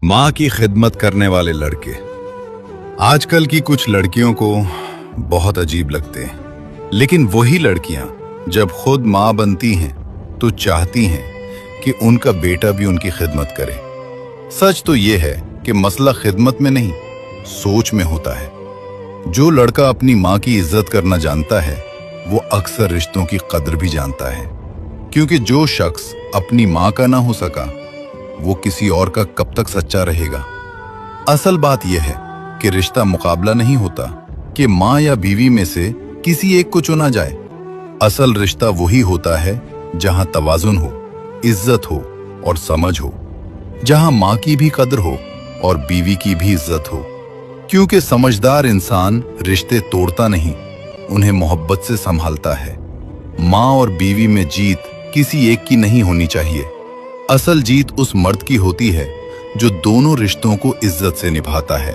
माँ की खिदमत करने वाले लड़के। आजकल की कुछ लड़कियों को बहुत अजीब लगते हैं, लेकिन वही लड़कियां जब खुद माँ बनती हैं तो चाहती हैं कि उनका बेटा भी उनकी खिदमत करे। सच तो ये है कि मसला खिदमत में नहीं, सोच में होता है। जो लड़का अपनी माँ की इज्जत करना जानता है वो अक्सर रिश्तों की कदर भी जानता है, क्योंकि जो शख्स अपनी माँ का ना हो सका वो किसी और का कब तक सच्चा रहेगा। असल बात यह है कि रिश्ता मुकाबला नहीं होता कि माँ या बीवी में से किसी एक को चुना जाए। असल रिश्ता वही होता है जहां तवाजुन हो, इज्जत हो और समझ हो, जहां माँ की भी कदर हो और बीवी की भी इज्जत हो। क्योंकि समझदार इंसान रिश्ते तोड़ता नहीं, उन्हें मोहब्बत से संभालता है। माँ और बीवी में जीत किसी एक की नहीं होनी चाहिए। असल जीत उस मर्द की होती है जो दोनों रिश्तों को इज्जत से निभाता है।